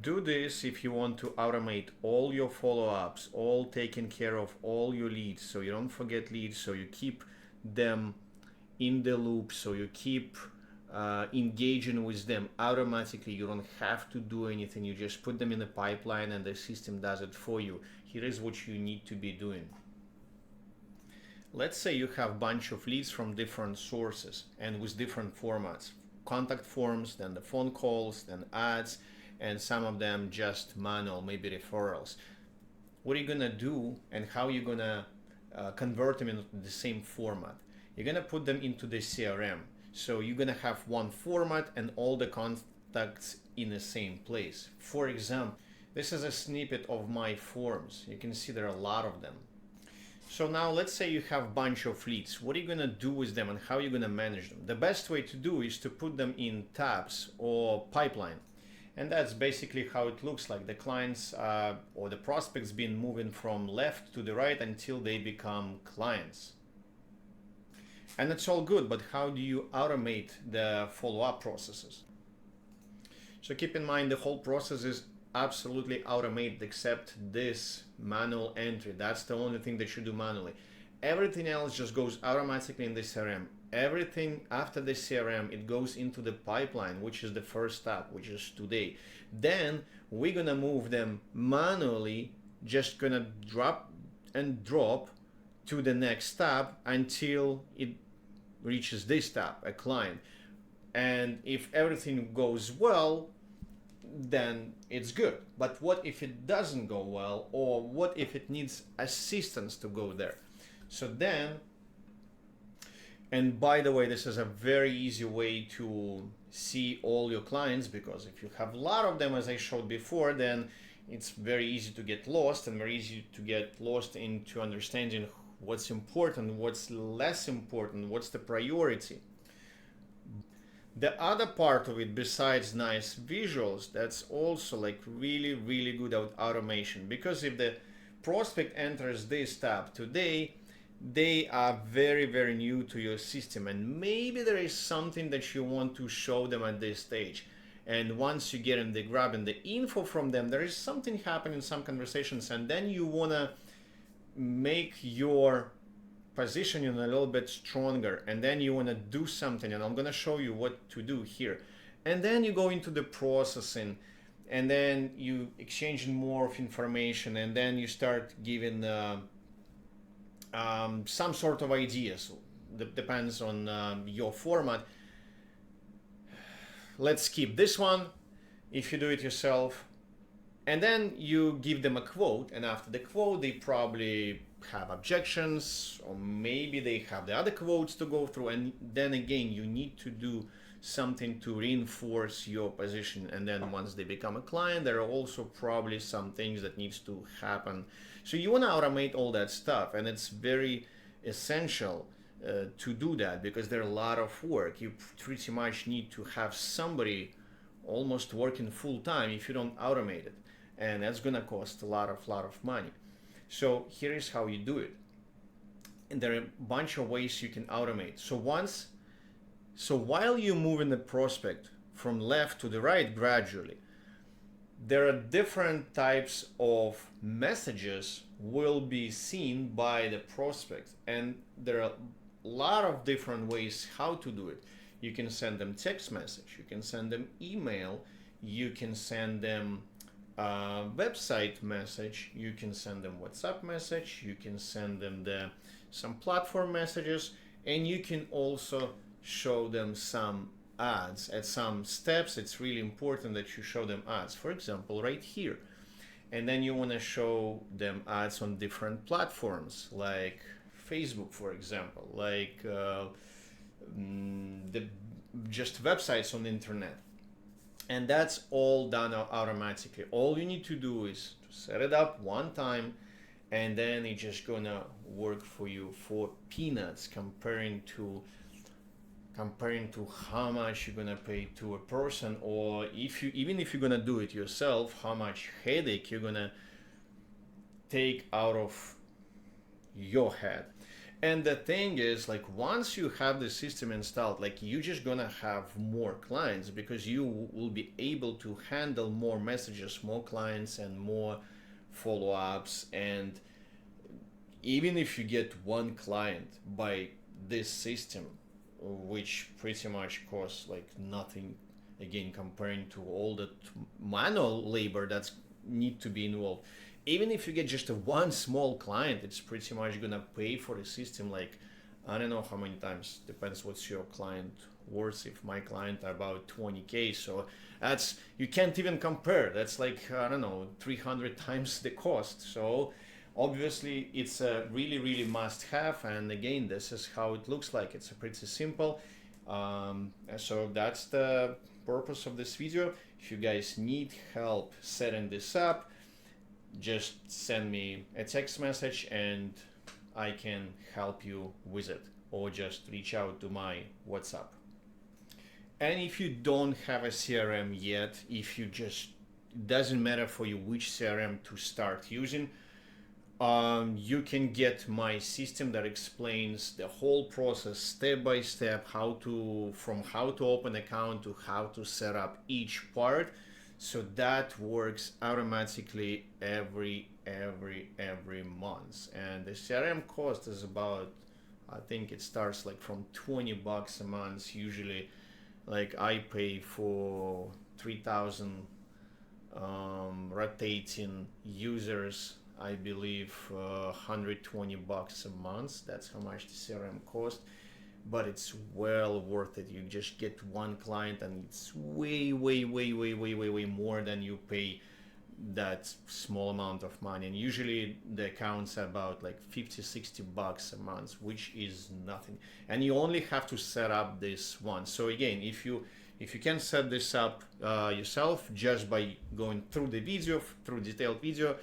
Do this if you want to automate all your follow-ups, all taking care of all your leads, so you don't forget leads, so you keep them in the loop, so you keep engaging with them automatically. You don't have to do anything. You just put them in the pipeline and the system does it for you. Here is what you need to be doing. Let's say you have a bunch of leads from different sources and with different formats. Contact forms, then the phone calls, then ads, and some of them just manual, maybe referrals. What are you gonna do and how are you gonna convert them into the same format? You're gonna put them into the CRM. So you're gonna have one format and all the contacts in the same place. For example, this is a snippet of my forms. You can see there are a lot of them. So now let's say you have a bunch of leads. What are you gonna do with them and how are you gonna manage them? The best way to do is to put them in tabs or pipeline. And that's basically how it looks like. The clients or the prospects been moving from left to the right until they become clients. And it's all good, but how do you automate the follow-up processes? So keep in mind the whole process is absolutely automated except this manual entry. That's the only thing that you do manually. Everything else just goes automatically in the CRM. Everything after the CRM, it goes into the pipeline, which is the first step, which is today. Then we're gonna move them manually, just gonna drop and drop to the next tab until it reaches this tab, a client. And if everything goes well, then it's good. But what if it doesn't go well, or what if it needs assistance to go there? So then, and by the way, this is a very easy way to see all your clients, because if you have a lot of them, as I showed before, then it's very easy to get lost and very easy to get lost into understanding what's important, what's less important, what's the priority. The other part of it, besides nice visuals, that's also like really, really good at automation, because if the prospect enters this tab today, they are very, very new to your system, and maybe there is something that you want to show them at this stage. And once you get in the grabbing the info from them, there is something happening, some conversations, and then you wanna make your positioning a little bit stronger, and then you want to do something, and I'm going to show you what to do here. And then you go into the processing, and then you exchanging more of information, and then you start giving some sort of ideas. Depends on your format. Let's skip this one if you do it yourself. And then you give them a quote, and after the quote, they probably have objections, or maybe they have the other quotes to go through. And then again, you need to do something to reinforce your position. And then once they become a client, there are also probably some things that needs to happen. So you want to automate all that stuff, and it's very essential to do that, because there are a lot of work. You pretty much need to have somebody almost working full time if you don't automate it. And that's gonna cost a lot of money. So here is how you do it. And there are a bunch of ways you can automate. So while you're moving the prospect from left to the right gradually, there are different types of messages will be seen by the prospect. And there are a lot of different ways how to do it. You can send them text message, you can send them email, you can send them website message, you can send them WhatsApp message, you can send them some platform messages, and you can also show them some ads. At some steps, it's really important that you show them ads. For example, right here. And then you want to show them ads on different platforms, like Facebook, for example, like just websites on the internet. And that's all done automatically. All you need to do is to set it up one time, and then it's just gonna work for you for peanuts comparing to how much you're gonna pay to a person, or even if you're gonna do it yourself, how much headache you're gonna take out of your head. And the thing is, like, once you have the system installed, like, you're just gonna have more clients because you will be able to handle more messages, more clients, and more follow-ups. And even if you get one client by this system, which pretty much costs like nothing, again, comparing to all the manual labor that's need to be involved, even if you get just a one small client, it's pretty much gonna pay for the system. Like, I don't know how many times, depends what's your client worth. If my client are about 20K, so that's, you can't even compare. That's like, I don't know, 300 times the cost. So obviously it's a really must have. And again, this is how it looks like. It's a pretty simple. So that's the purpose of this video. If you guys need help setting this up, just send me a text message and I can help you with it, or just reach out to my WhatsApp. And if you don't have a CRM yet, if you just, it doesn't matter for you which CRM to start using, you can get my system that explains the whole process step by step, from how to open account to how to set up each part. So that works automatically every month. And the CRM cost is about, I think it starts like from $20 a month usually. Like, I pay for 3,000 rotating users, I believe, $120 a month. That's how much the CRM cost, but it's well worth it. You just get one client and it's way more than you pay that small amount of money. And usually the accounts are about like $50-60 a month, which is nothing. And you only have to set up this one. So again, if you can set this up yourself just by going through the video, through detailed video,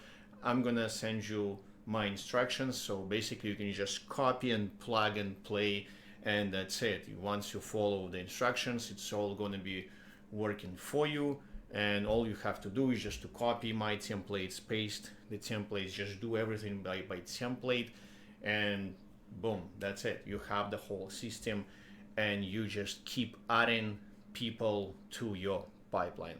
I'm gonna send you my instructions. So basically you can just copy and plug and play, and that's it. Once you follow the instructions, it's all gonna be working for you. And all you have to do is just to copy my templates, paste the templates, just do everything by template, and boom, that's it. You have the whole system, and you just keep adding people to your pipeline.